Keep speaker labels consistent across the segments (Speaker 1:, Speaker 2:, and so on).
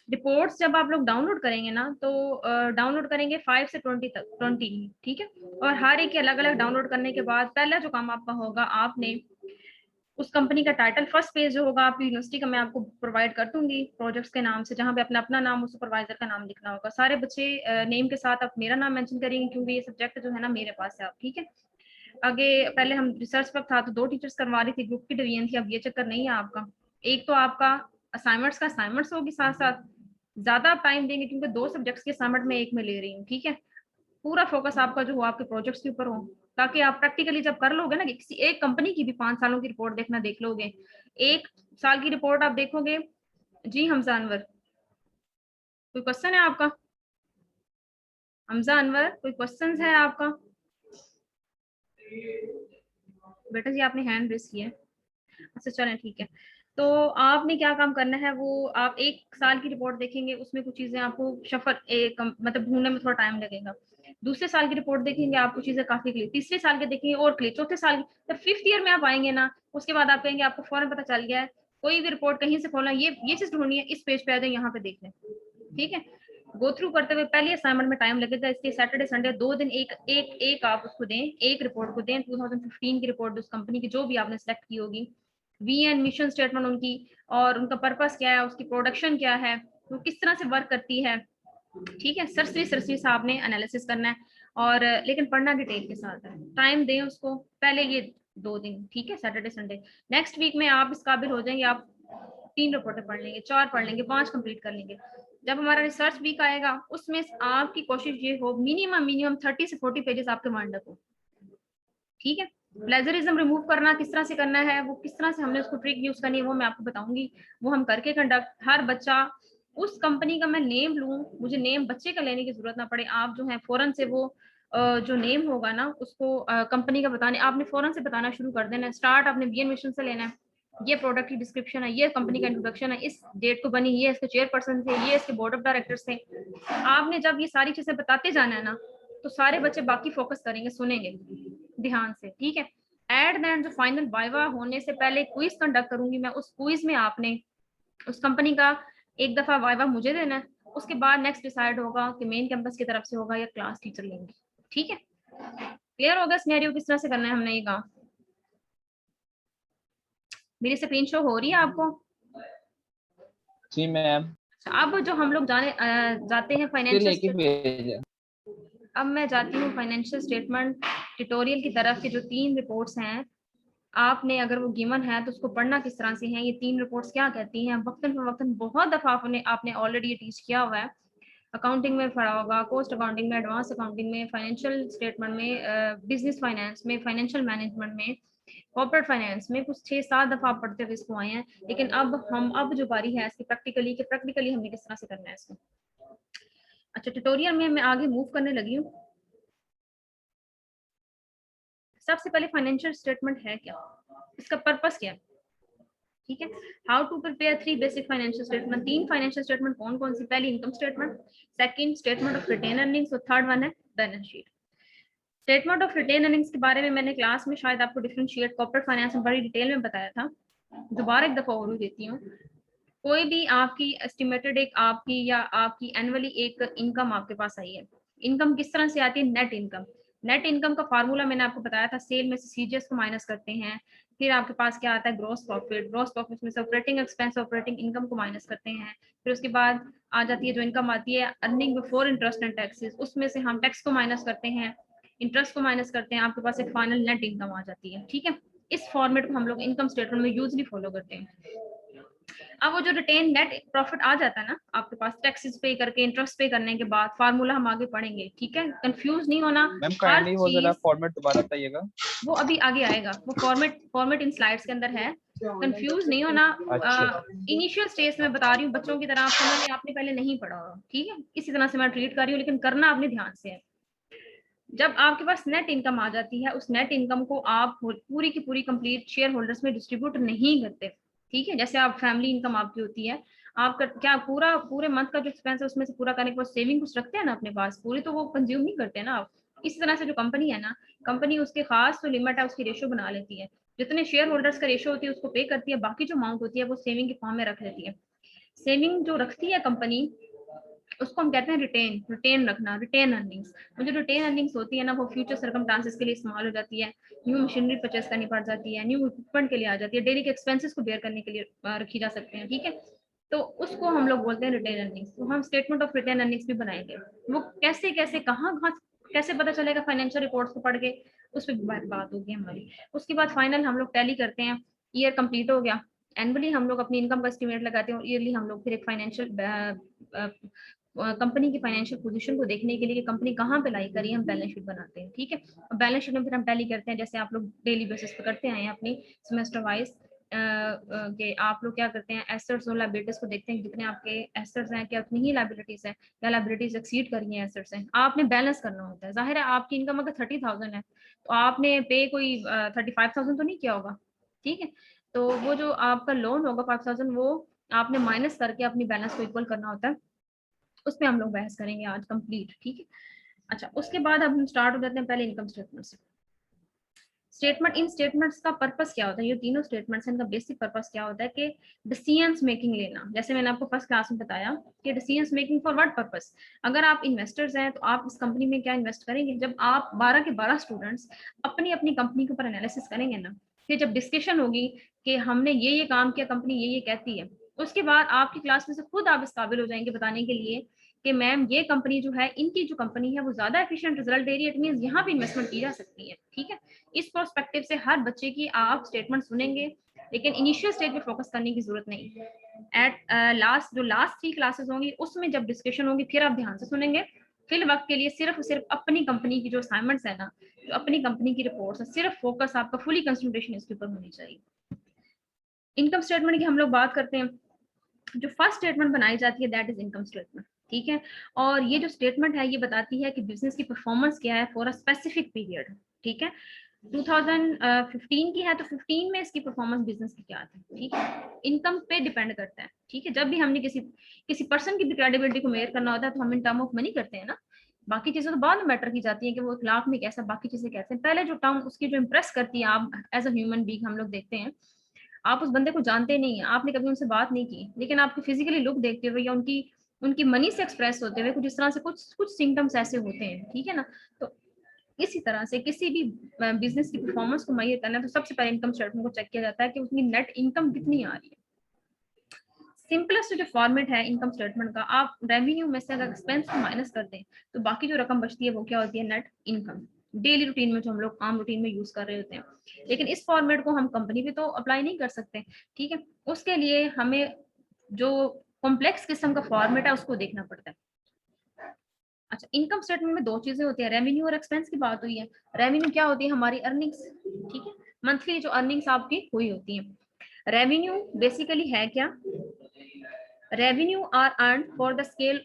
Speaker 1: Reports जब आप लोग डाउनलोड करेंगे ना, तो डाउनलोड करेंगे 5 से 20 तक, 20, ठीक है। और हर एक के अलग अलग डाउनलोड करने के बाद पहला जो काम आपका होगा, आपने उस कंपनी का टाइटल, फर्स्ट पेज जो होगा आपकी यूनिवर्सिटी का, मैं आपको प्रोवाइड कर दूंगी प्रोजेक्ट्स के नाम से, जहां पे अपना अपना नाम और सुपरवाइजर का नाम लिखना होगा। सारे बच्चे नेम के साथ आप मेरा नाम मेंशन करेंगे, क्योंकि ये सब्जेक्ट जो है ना मेरे पास है। आप ठीक है। आगे पहले हम रिसर्च पर था तो 2 टीचर्स करवा रही थी, ग्रुप की डिवीजन थी। अब ये चक्कर नहीं है आपका। एक तो आपका असाइनमेंट्स होगी साथ साथ, ज्यादा आप टाइम देंगे क्योंकि 2 सब्जेक्ट्स की असाइनमेंट मैं एक में ले रही हूँ, ठीक है। पूरा फोकस आपका जो हो आपके प्रोजेक्ट्स के ऊपर हो, ताकि आप प्रैक्टिकली जब कर लोगे ना, कि किसी एक कंपनी की भी 5 सालों की रिपोर्ट देखना देख लोगे, 1 साल की रिपोर्ट आप देखोगे। जी हमजा अनवर, कोई क्वेश्चन है आपका? हमजा अनवर, कोई क्वेश्चन है आपका? बेटा जी आपने हैंड रेस किया है। अच्छा चलें ठीक है। तो आपने क्या काम करना है, वो आप 1 साल की रिपोर्ट देखेंगे, उसमें कुछ चीजें आपको शफल मतलब ढूंढने में थोड़ा टाइम लगेगा। दूसरे साल की रिपोर्ट देखेंगे, आपको चीजें काफी क्लियर, तीसरे साल के देखेंगे और क्लियर, चौथे साल की, जब 5th ईयर में आप आएंगे ना, उसके बाद आप कहेंगे आपको फौरन पता चल गया है, कोई भी रिपोर्ट कहीं से खोलना, ये चीज ढूंढनी है, इस पेज पे आ जाए, यहाँ पे देख लें, ठीक है। गो थ्रू करते हुए पहले असाइनमेंट में टाइम लगेगा, इसलिए सैटरडे संडे 2 दिन एक एक एक आप उसको दें, एक रिपोर्ट को दें। 2015 की रिपोर्ट उस कंपनी की जो भी आपने सेलेक्ट की होगी, वी एंड मिशन स्टेटमेंट उनकी, और उनका पर्पस क्या है, उसकी प्रोडक्शन क्या है, वो किस तरह से वर्क करती है, ठीक है। सरसरी सरसरी से आपने एनालिसिस करना है, और लेकिन पढ़ना डिटेल के साथ है। टाइम दें उसको, पहले ये 2 दिन, ठीक है, सैटरडे संडे। नेक्स्ट वीक में आप इस काबिल हो जाएंगे, आप 3 रिपोर्टें पढ़ लेंगे, 4 पढ़ लेंगे, 5 कंप्लीट कर लेंगे। जब हमारा रिसर्च वीक आएगा, उसमें आपकी कोशिश ये हो, मिनिमम 30 से 40 पेजेस आपके माइंड हो, ठीक है। प्लेजरिज्म रिमूव करना किस तरह से करना है, वो किस तरह से हमने उसको ट्रिक यूज करनी है, वो मैं आपको बताऊंगी। वो हम करके कंडक्ट, हर बच्चा उस कंपनी का, मैं नेम लूं, मुझे नेम बच्चे का लेने की जरूरत ना पड़े, आप जो है फौरन से वो जो नेम होगा ना, उसको कंपनी का बताने, आपने फौरन से बताना शुरू कर देना। स्टार्ट आपने बीएन मिशन से लेना है, ये प्रोडक्ट की डिस्क्रिप्शन है, ये कंपनी का इंट्रोडक्शन है, इस डेट को बनी, ये इसके चेयरपर्सन थे, ये इसके बोर्ड ऑफ डायरेक्टर्स थे। आपने जब ये सारी चीजें बताते जाना है ना, तो सारे बच्चे बाकी फोकस करेंगे, सुनेंगे ध्यान से, ठीक है। एट द एंड जो फाइनल वाइवा होने से पहले क्विज कंडक्ट करूंगी मैं, उस क्विज में आपने उस कंपनी का एक दफा वाइवा मुझे देना है। उसके बाद नेक्स्ट डिसाइड होगा कि मेन कैंपस की तरफ से होगा या क्लास टीचर लेंगे, ठीक है। क्लियर होगा सिनेरियो किस तरह से करना है हमने ये काम? मेरी स्क्रीन शो हो रही है आपको?
Speaker 2: जी मैम।
Speaker 1: अब जो हम लोग जाते हैं
Speaker 2: लेके
Speaker 1: फाइनेंशियल,
Speaker 2: भेजा।
Speaker 1: अब मैं जाती हूँ फाइनेंशियल स्टेटमेंट ट्यूटोरियल की तरफ के जो 3 रिपोर्ट्स हैं, आपने अगर वो गिवन है तो उसको पढ़ना किस तरह से है, ये 3 रिपोर्ट्स क्या कहती हैं, वक्तन फवक्तन बहुत दफा आपने आपने ऑलरेडी ये टीच किया हुआ है। अकाउंटिंग में पढ़ा होगा, कोस्ट अकाउंटिंग में, एडवांस अकाउंटिंग में, फाइनेंशियल स्टेटमेंट में, बिजनेस फाइनेंस में, फाइनेंशियल मैनेजमेंट में, कॉर्पोरेट फाइनेंस में, कुछ 6-7 दफा आप पढ़ते हुए इसको आए हैं। लेकिन अब जो बारी है इसकी प्रैक्टिकली हमने किस तरह से करना है इसको। अच्छा, ट्यूटोरियल में मैं आगे मूव करने लगी हूँ। सबसे पहले फाइनेंशियल स्टेटमेंट है क्या, इसका पर्पस क्या है, ठीक है। How to prepare 3 basic financial statement. 3 financial statement कौन कौन सी? पहली income statement, second statement of retained earnings, और थर्ड वन है balance sheet. Statement of retained earnings के बारे में मैंने क्लास में शायद आपको डिफरेंशिएट कॉर्पोरेट फाइनेंस में बड़ी डिटेल में बताया था। दोबारा एक दफा ओवरव्यू देती हूँ। कोई भी आपकी एस्टिमेटेड एक आपकी या आपकी एनुअली एक इनकम आपके पास आई है। इनकम किस तरह से आती है? Net income. नेट इनकम का फार्मूला मैंने आपको बताया था, सेल में से सीजीएस को माइनस करते हैं, फिर आपके पास क्या आता है? Gross profit. ग्रॉस प्रॉफिट में से ऑपरेटिंग एक्सपेंस, ऑपरेटिंग इनकम को माइनस करते हैं, फिर उसके बाद आ जाती है जो इनकम आती है earning before interest and taxes, उसमें से हम टैक्स को माइनस करते हैं, इंटरेस्ट को माइनस करते हैं, आपके पास एक फाइनल नेट इनकम आ जाती है, ठीक है। इस फॉर्मेट को हम लोग इनकम स्टेटमेंट में यूजली फॉलो करते हैं। अब वो जो रिटेन नेट प्रॉफिट आ जाता है ना आपके पास, टैक्सेस पे करके, इंटरेस्ट पे करने के बाद, फार्मूला हम आगे पढ़ेंगे, ठीक है, कंफ्यूज नहीं होना।
Speaker 2: मैम
Speaker 1: हर
Speaker 2: काइंडली वो जरा
Speaker 1: चीज
Speaker 2: फॉर्मेट दोबारा बताइएगा।
Speaker 1: वो अभी आगे आएगा, वो फॉर्मेट इन स्लाइड्स के अंदर है, कंफ्यूज नहीं होना।
Speaker 2: अच्छा।
Speaker 1: इनिशियल स्टेज में बता रही हूँ, बच्चों की तरह आप समझ, आपने पहले नहीं पढ़ा होगा, ठीक है, इसी तरह से मैं ट्रीट कर रही हूँ, लेकिन करना आपने ध्यान से है। जब आपके पास नेट इनकम आ जाती है, उस नेट इनकम को आप पूरी की पूरी कंप्लीट शेयर होल्डर्स में डिस्ट्रीब्यूट नहीं करते, ठीक है। जैसे आप फैमिली इनकम आपकी होती है, आप क्या पूरे मंथ का जो एक्सपेंस है उसमें से पूरा करने के बाद सेविंग कुछ रखते हैं ना अपने पास, पूरी तो वो कंज्यूम नहीं करते ना आप। इसी तरह से जो कंपनी है ना, कंपनी उसके खास तो लिमिट है, उसकी रेशियो बना लेती है, जितने शेयर होल्डर्स का रेशियो होती है उसको पे करती है, बाकी जो अमाउंट होती है वो सेविंग के फॉर्म में रख लेती है। सेविंग जो रखती है कंपनी उसको हम कहते हैं रिटेन रखना, रिटेन अर्निंग्स। और जो रिटेन अर्निंग्स होती है ना वो फ्यूचर सर्कमस्टांसेस के लिए इस्तेमाल हो जाती है, न्यू मशीनरी परचेस करनी पड़ जाती है, न्यू इक्विपमेंट के लिए आ जाती है, डेली के एक्सपेंसेस को बेयर करने के लिए रखी जा सकते हैं, ठीक है। तो उसको हम लोग बोलते हैं रिटेन अर्निंग्स। तो हम स्टेटमेंट ऑफ रिटेन अर्निंग्स भी बनाएंगे। वो कैसे कैसे कहाँ कहाँ कैसे पता चलेगा, फाइनेंशियल रिपोर्ट्स को पढ़ के उस पर बात होगी हमारी। उसके बाद फाइनल हम लोग टैली करते हैं, ईयर कंप्लीट हो गया, एनुअली हम लोग अपनी इनकम का एस्टिमेट लगाते हैं, और ईयरली हम लोग फिर एक फाइनेंशियल कंपनी की फाइनेंशियल पोजीशन को देखने के लिए कि कंपनी कहाँ पे लाई करी, हम बैलेंस शीट बनाते हैं, ठीक है। बैलेंस शीट में फिर हम टैली करते हैं, जैसे आप लोग डेली बेसिस पे करते आए हैं अपनी सेमेस्टर वाइज, कि आप लोग क्या करते हैं, एसेट्स और लायबिलिटीज को देखते हैं, कितने आपके एसेट्स हैं, क्या उतनी ही लायबिलिटीज है, या लायबिलिटीज एक्सीड कर रही हैं एसेट्स हैं। आपने बैलेंस करना होता है। जाहिर है आपकी इनकम अगर 30,000 है तो आपने पे कोई 35,000 तो नहीं किया होगा, ठीक है। तो वो जो आपका लोन होगा 5,000, वो आपने माइनस करके अपनी बैलेंस को इक्वल करना होता है। उस पर हम लोग बहस करेंगे आज कंप्लीट, ठीक है। अच्छा, उसके बाद अब हम स्टार्ट हो जाते हैं पहले इनकम स्टेटमेंट से। स्टेटमेंट, इन स्टेटमेंट्स का पर्पस क्या होता है, ये तीनों स्टेटमेंट्स इनका बेसिक पर्पस क्या होता है कि डिसीजंस मेकिंग लेना। जैसे मैंने आपको फर्स्ट क्लास में बताया कि decisions making for what purpose. अगर आप इन्वेस्टर्स हैं तो आप इस कंपनी में क्या इन्वेस्ट करेंगे, जब आप 12 के 12 स्टूडेंट्स अपनी अपनी कंपनी के ऊपर एनालिसिस करेंगे ना, फिर जब डिस्कशन होगी कि हमने ये काम किया, कंपनी ये कहती है, उसके बाद आपकी क्लास में से खुद आप इस काबिल हो जाएंगे बताने के लिए कि मैम ये कंपनी जो है, इनकी जो कंपनी है वो ज्यादा एफिशिएंट रिजल्ट दे रही है, इट मींस यहाँ पे इन्वेस्टमेंट की जा सकती है, ठीक है। इस प्रोस्पेक्टिव से हर बच्चे की आप स्टेटमेंट सुनेंगे, लेकिन इनिशियल स्टेज में फोकस करने की जरूरत नहीं। एट लास्ट जो लास्ट 3 क्लासेस होंगी उसमें जब डिस्कशन होगी फिर आप ध्यान से सुनेंगे। फिर वक्त के लिए सिर्फ सिर्फ अपनी कंपनी की जो असाइनमेंट्स है ना, जो अपनी कंपनी की रिपोर्ट्स है, सिर्फ फोकस आपका फुली कंसंट्रेशन इसके ऊपर होनी चाहिए। इनकम स्टेटमेंट की हम लोग बात करते हैं। जो फर्स्ट स्टेटमेंट बनाई जाती है दैट इज इनकम स्टेटमेंट, ठीक है। और ये जो स्टेटमेंट है ये बताती है कि बिजनेस की परफॉर्मेंस क्या है फॉर अ स्पेसिफिक पीरियड, ठीक है। 2015 की है तो 15 में इसकी परफॉर्मेंस बिजनेस की क्या थी, ठीक है। इनकम पे डिपेंड करता है, ठीक है। जब भी हमने किसी पर्सन की भी क्रेडिबिलिटी को मेजर करना होता है तो हम इन टर्म ऑफ मनी करते हैं ना। बाकी चीजें तो बाद में मैटर की जाती है कि वो इखलाक में कैसा, बाकी चीजें कैसे। पहले जो टर्म उसकी जो इम्प्रेस करती है, आप एज अ ह्यूमन बीइंग हम लोग देखते हैं, आप उस बंदे को जानते नहीं है, आपने कभी उनसे बात नहीं की, लेकिन आपकी फिजिकली लुक देखते हुए या उनकी उनकी मनी से एक्सप्रेस होते हुए कुछ इस तरह से कुछ कुछ सिम्टम्स ऐसे होते हैं, ठीक है ना। तो इसी तरह से किसी भी बिजनेस की परफॉर्मेंस को मेजर करना है तो सबसे पहले इनकम स्टेटमेंट को चेक किया जाता है कि उसकी नेट इनकम कितनी आ रही है। सिंपलेस्ट जो फॉर्मेट है इनकम स्टेटमेंट का, आप रेवेन्यू में से अगर एक्सपेंस को माइनस कर दें तो बाकी जो रकम बचती है वो क्या होती है, नेट इनकम। डेली रूटीन में जो हम लोग आम रूटीन में यूज कर रहे होते हैं, लेकिन इस फॉर्मेट को हम कंपनी पे तो अप्लाई नहीं कर सकते, ठीक है। उसके लिए हमें जो कॉम्प्लेक्स किस्म का फॉर्मेट है उसको देखना पड़ता है। अच्छा, इनकम स्टेटमेंट में दो चीजें होती है, रेवेन्यू और एक्सपेंस की बात हुई है। रेवेन्यू क्या होती है, हमारी अर्निंग्स, ठीक है। मंथली जो अर्निंग्स आपकी हुई होती है। रेवेन्यू बेसिकली है क्या, revenue are earn for the scale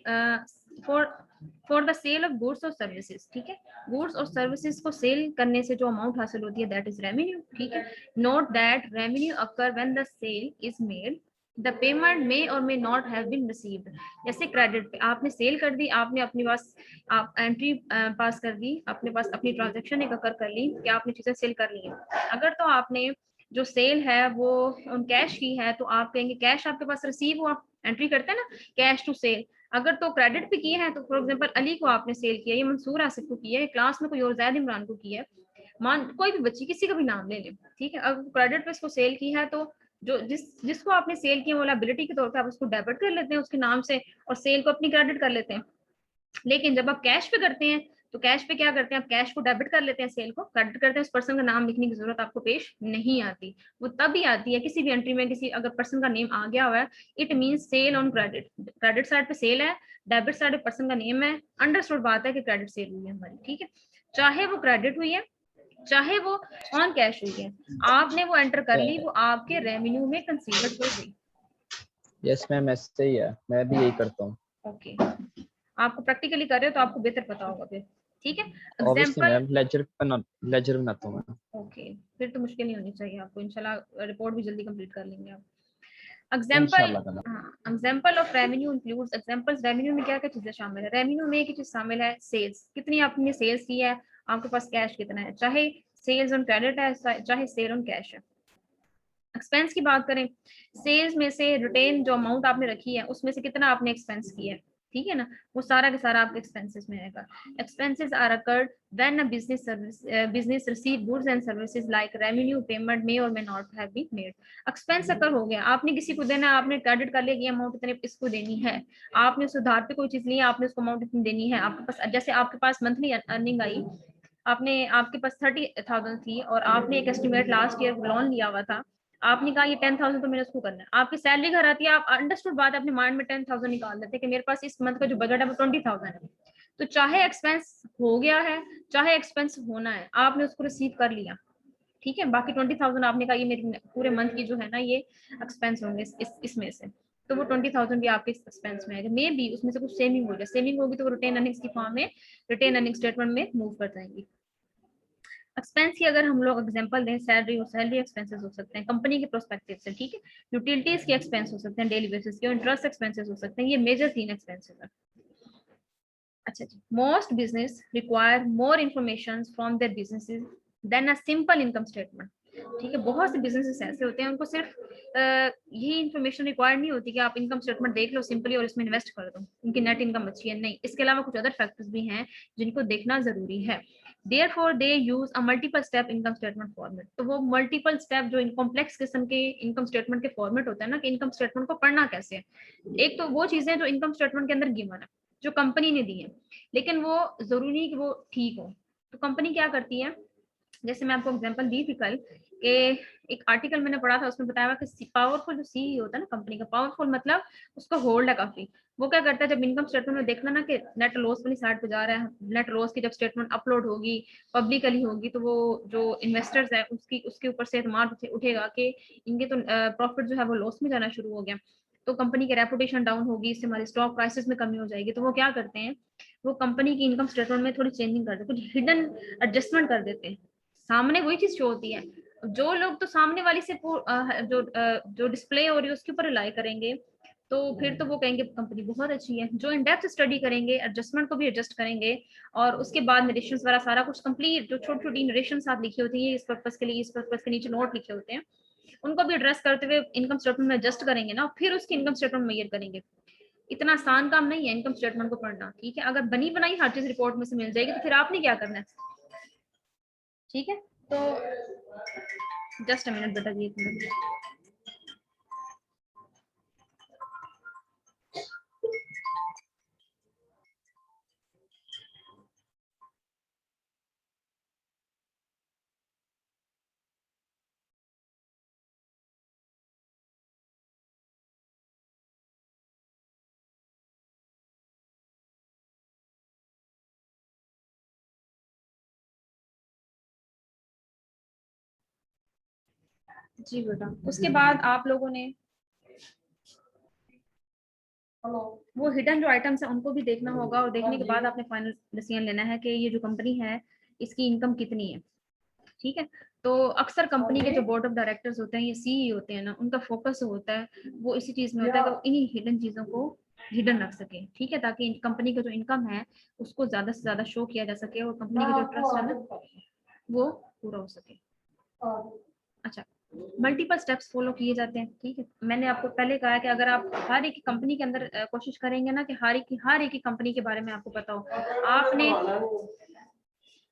Speaker 1: for the sale of goods और सर्विसेज, ठीक है। गुड्स और सर्विसेज को सेल करने से जो अमाउंट हासिल होती है दैट इज रेवेन्यू, ठीक है। Note that revenue occur when the sale is made, the payment may or may not have been received. जैसे क्रेडिट पे आपने सेल कर दी, आपने अपने पास आप एंट्री पास कर दी, अपने पास अपनी ट्रांजेक्शन एक अकर कर ली कि आपने चीजें सेल कर ली है। अगर तो आपने जो सेल है वो कैश की है तो आप कहेंगे कैश आपके पास रिसीव हुआ, एंट्री करते हैं ना, कैश टू सेल। अगर तो क्रेडिट पे किए हैं तो फॉर एग्जांपल अली को आपने सेल किया, ये मंसूर आसिफ को किया है, क्लास में कोई और जैद इमरान को किया है, मान कोई भी बच्ची किसी का भी नाम ले लें, ठीक है। अगर क्रेडिट पे इसको सेल की है तो जो जिसको आपने सेल किया वो लायबिलिटी के तौर पे आप उसको डेबिट कर लेते हैं उसके नाम से, और सेल को अपनी क्रेडिट कर लेते हैं। लेकिन जब आप कैश पे करते हैं तो कैश पे क्या करते हैं, आप कैश को डेबिट कर लेते हैं, सेल को क्रेडिट करते हैं, उस पर्सन का नाम लिखने की जरूरत आपको पेश नहीं आती। वो तभी आती है किसी भी एंट्री में, किसी अगर पर्सन का नेम आ गया हुआ है, it means sale on credit. Credit side पे सेल है, डेबिट साइड पे पर्सन का नेम है, अंडरस्टूड बात है कि क्रेडिट सेल हुई है हमारी, ठीक है। चाहे वो क्रेडिट हुई है चाहे वो ऑन कैश हुई है, आपने वो एंटर कर ली, वो आपके रेवेन्यू में कंसीडर हो गई।
Speaker 2: यस मैम, ऐसे ही है, मैं भी यही करता हूँ।
Speaker 1: ओके, आपको प्रैक्टिकली कर रहे हो तो आपको बेहतर पता होगा फिर, ठीक है।
Speaker 2: ऑब्वियसली
Speaker 1: एग्जाम्पल,
Speaker 2: मैम, लेजर बनाता हूँ मैं।
Speaker 1: ओके, फिर तो मुश्किल नहीं होनी चाहिए आपको, इंशाल्लाह रिपोर्ट भी जल्दी कंप्लीट कर लेंगे आप। एग्जाम्पल,
Speaker 2: इंशाल्लाह ताला।
Speaker 1: हाँ, example of revenue includes examples. Revenue में क्या क्या चीजें शामिल है, रेवेन्यू में एक ही चीज शामिल है, सेल्स। कितनी आपने सेल्स की है, आपके पास कैश कितना है, चाहे सेल्स ऑन क्रेडिट है चाहे सेल ऑन कैश है। एक्सपेंस की बात करें, सेल्स में से रिटेन जो अमाउंट आपने रखी है उसमें से कितना आपने एक्सपेंस किया है, ठीक है ना, वो सारा का सारा आपके एक्सपेंसेस में आएगा। Expenses are occurred when a business receive goods and services like revenue payment may or may not have been made. Expense occur हो गया, आपने किसी को देना, आपने क्रेडिट कर लिया ये अमाउंट इतने इसको देनी है, आपने उस उधार पे कोई चीज ली है, आपने उसको अमाउंट इतनी देनी है, आपके पास जैसे आपके पास मंथली अर्निंग आई, आपने आपके पास 30,000 थी और आपने एक एस्टिमेट लास्ट ईयर लोन लिया हुआ था, आपने कहा ये 10,000 तो मैंने उसको करना है, आपकी सैलरी घर आती है, आप अंडरस्टूड बात अपने माइंड में 10,000 निकाल देते कि मेरे पास इस मंथ का जो बजट है वो 20,000 है। तो चाहे एक्सपेंस हो गया है, चाहे एक्सपेंस होना है, आपने उसको रिसीव कर लिया, ठीक है, बाकी 20,000 आपने कहा ये मेरी पूरे मंथ की जो है ना ये एक्सपेंस होंगे इसमें से, तो वो 20,000 भी आपके एक्सपेंस में आएगा। मे बी उसमें से कुछ सेविंग हो जाए, सेविंग होगी तो वो रिटेन अर्निंग्स की फॉर्म में रिटेन अर्निंग स्टेटमेंट में मूव कर जाएंगी। एक्सपेंस की अगर हम लोग एग्जांपल दें, सैलरी और सैलरी एक्सपेंसेस हो सकते हैं कंपनी के प्रोस्पेक्टिव से, ठीक है, यूटिलिटीज के एक्सपेंस हो सकते हैं डेली बेसिस के, इंटरेस्ट एक्सपेंसेस हो सकते हैं, ये मेजर 3 एक्सपेंसेस है। अच्छा जी, most business require more information from their businesses than a simple income statement, ठीक है, बहुत से बिजनेसेस ऐसे होते हैं उनको सिर्फ यही इन्फॉर्मेशन रिक्वायर नहीं होती कि आप इनकम स्टेटमेंट देख लो सिंपली और इसमें इन्वेस्ट कर दो, उनकी नेट इनकम अच्छी है, नहीं, इसके अलावा कुछ अदर फैक्टर्स भी हैं जिनको देखना जरूरी है। Therefore, they use a multiple step income statement format. तो वो मल्टीपल स्टेप जो कॉम्प्लेक्स किस्म के इनकम स्टेटमेंट के फॉर्मेट होता है ना, कि इनकम स्टेटमेंट को पढ़ना कैसे है। एक तो वो चीजें जो इनकम स्टेटमेंट के अंदर गिवन है, जो कंपनी ने दी है, लेकिन वो जरूरी नहीं कि वो ठीक हो। तो कंपनी क्या करती है, जैसे मैं आपको एग्जांपल दी थी कल कि एक आर्टिकल मैंने पढ़ा था, उसमें बताया हुआ कि पावरफुल जो सीईओ होता है ना कंपनी का, पावरफुल मतलब उसका होल्ड है काफी, वो क्या करता है जब इनकम स्टेटमेंट में देखना ना कि नेट लॉस वाली साइड पे जा रहा है, नेट लॉस की जब स्टेटमेंट अपलोड होगी पब्लिकली होगी तो वो जो इन्वेस्टर्स है उसके ऊपर से एतमाद उठेगा कि इनके तो प्रॉफिट जो है वो लॉस में जाना शुरू हो गया, तो कंपनी की रेपुटेशन डाउन होगी, इससे हमारी स्टॉक प्राइसेस में कमी हो जाएगी। तो वो क्या करते हैं, वो कंपनी की इनकम स्टेटमेंट में थोड़ी चेंजिंग कर देते हैं, कुछ हिडन एडजस्टमेंट कर देते हैं। सामने वही चीज शो होती है, जो लोग तो सामने वाली से जो डिस्प्ले हो रही है उसके ऊपर रिलाई करेंगे, तो फिर तो वो कहेंगे कंपनी बहुत अच्छी है। जो इन डेप्थ स्टडी करेंगे, एडजस्टमेंट को भी एडजस्ट करेंगे, और उसके बाद नरेशंस वगैरह सारा कुछ कंप्लीट, जो छोटी छोटी नरेशन साथ लिखी होती है इस पर्पस के लिए, इस पर्पस के नीचे नोट लिखे होते हैं, उनको भी एड्रेस करते हुए इनकम स्टेटमेंट में एडजस्ट करेंगे ना, फिर उसकी इनकम स्टेटमेंट मेजर करेंगे। इतना आसान काम नहीं है इनकम स्टेटमेंट को पढ़ना, ठीक है, अगर बनी बनाई हर चीज रिपोर्ट में से मिल जाएगी तो फिर आपने क्या करना है, ठीक है। तो जस्ट अ मिनट बेटा जी, एक मिनट। जी बेटा, उसके बाद आप लोगों ने वो हिडन जो आइटम्स है उनको भी देखना होगा, और देखने के बाद आपने फाइनल डिसीजन लेना है कि ये जो कंपनी है इसकी इनकम कितनी है, ठीक है। तो अक्सर कंपनी के जो बोर्ड ऑफ डायरेक्टर्स होते हैं, ये सीई होते हैं ना, उनका फोकस होता है वो इसी चीज में होता है कि वो इन्हीं हिडन चीजों को हिडन रख सके, ठीक है, ताकि कंपनी का जो इनकम है उसको ज्यादा से ज्यादा शो किया जा सके और कंपनी का जो ट्रस्ट है ना वो पूरा हो सके। अच्छा, मल्टीपल स्टेप्स फॉलो किए जाते हैं, ठीक है। मैंने आपको पहले कहा है कि अगर आप हर एक कंपनी के अंदर कोशिश करेंगे ना कि हर एक कंपनी के बारे में आपको पता हो, आपने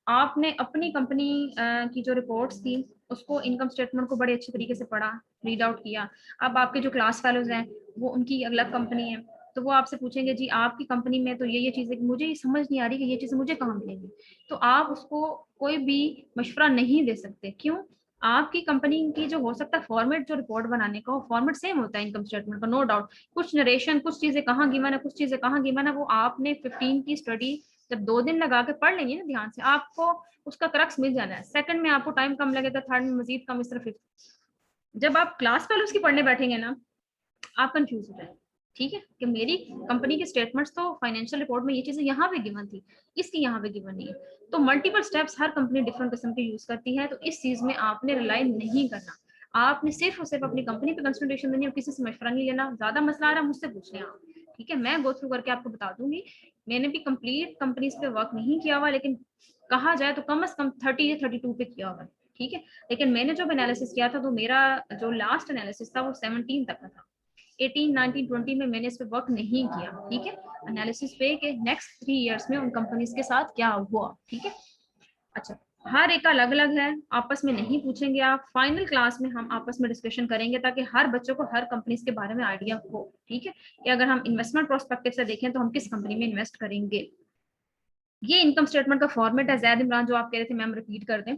Speaker 1: आपने अपनी कंपनी की जो रिपोर्ट्स थी उसको, इनकम स्टेटमेंट को बड़े अच्छे तरीके से पढ़ा, रीड आउट किया। अब आपके जो क्लास फेलोज हैं वो उनकी अलग कंपनी है, तो वो आपसे पूछेंगे जी आपकी कंपनी में तो ये चीजें मुझे समझ नहीं आ रही कि ये चीजें मुझे कहाँ मिलेंगी, तो आप उसको कोई भी मशवरा नहीं दे सकते। क्यों? आपकी कंपनी की जो हो सकता है फॉर्मेट जो रिपोर्ट बनाने का, वो फॉर्मेट सेम होता है इनकम स्टेटमेंट का, नो डाउट। कुछ नरेशन, कुछ चीजें कहाँ गिवन है, कुछ चीजें कहाँ गिवन है, वो आपने 15 की स्टडी जब 2 दिन लगा के पढ़ लेंगे ना ध्यान से, आपको उसका क्रक्स मिल जाना है। सेकंड में आपको टाइम कम लगेगा, थर्ड में मजीद कम, इस तरह फिफ्थ। जब आप क्लास फेलोज की पढ़ने बैठेंगे ना, आप कंफ्यूज हो जाएंगे, ठीक है, कि मेरी कंपनी के स्टेटमेंट्स तो फाइनेंशियल रिपोर्ट में ये चीजें यहाँ पे गिवन थी, इसकी यहाँ पे गिवन नहीं है। तो मल्टीपल स्टेप्स हर कंपनी डिफरेंट किस्म के यूज करती है, तो इस चीज में आपने रिलाई नहीं करना। आपने सिर्फ और सिर्फ अपनी कंपनी पे कंसंट्रेशन देनी है, किसी से मशवरा नहीं लेना। ज्यादा मसला आ रहा है मुझसे पूछ लें आप, ठीक है, मैं गो थ्रू करके आपको बता दूंगी। मैंने भी कंप्लीट कंपनीज पे वर्क नहीं किया हुआ, लेकिन कहा जाए तो कम से कम 30 या 32 पे किया हुआ है, ठीक है। लेकिन मैंने जो एनालिसिस किया था तो मेरा जो लास्ट एनालिसिस था वो 17 तक का था। 18, 19, 20 में मैंने इस पे वर्क नहीं किया, ठीक है, एनालिसिस पे कि नेक्स्ट 3 इयर्स में उन कंपनीज के साथ क्या हुआ, ठीक है। अच्छा, हर एक का अलग अलग है, आपस में नहीं पूछेंगे आप, फाइनल क्लास में हम आपस में डिस्कशन करेंगे ताकि हर बच्चों को हर कंपनीज के बारे में आइडिया हो, ठीक है, कि अगर हम इन्वेस्टमेंट प्रोस्पेक्टिव से देखें तो हम किस कंपनी में इन्वेस्ट करेंगे। ये इनकम स्टेटमेंट का फॉर्मेट है। जैद इमरान जो आप कह रहे थे मैम रिपीट कर दें,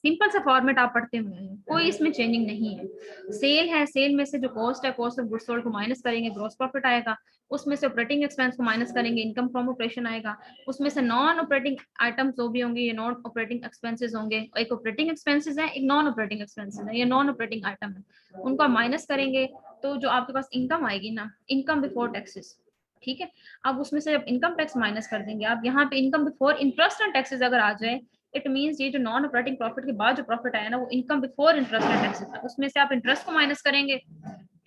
Speaker 1: सिंपल सा फॉर्मेट आप पढ़ते हुए हैं, कोई इसमें चेंजिंग नहीं है। सेल है, सेल में से जो कॉस्ट है, कॉस्ट ऑफ गुड्स सोल्ड को माइनस करेंगे, ग्रॉस प्रॉफिट आएगा, उसमें से ऑपरेटिंग एक्सपेंस को माइनस करेंगे, इनकम फ्रॉम ऑपरेशन आएगा, उसमें से नॉन ऑपरेटिंग आइटम्स जो भी होंगे ये नॉन ऑपरेटिंग एक्सपेंसेस होंगे, एक ऑपरेटिंग एक्सपेंसेस है, एक नॉन ऑपरेटिंग एक्सपेंसेस है, ये नॉन ऑपरेटिंग आइटम है, उनको माइनस करेंगे तो जो आपके पास इनकम आएगी ना, इनकम बिफोर टैक्सेस, ठीक है। अब उसमें से जब इनकम टैक्स माइनस कर देंगे आप, यहाँ पे income before interest and taxes अगर आ जाए, इट मींस ये जो नॉन ऑपरेटिंग प्रॉफिट के बाद जो प्रॉफिट आया ना वो income before interest and taxes है, उसमें से आप इंटरेस्ट को माइनस करेंगे,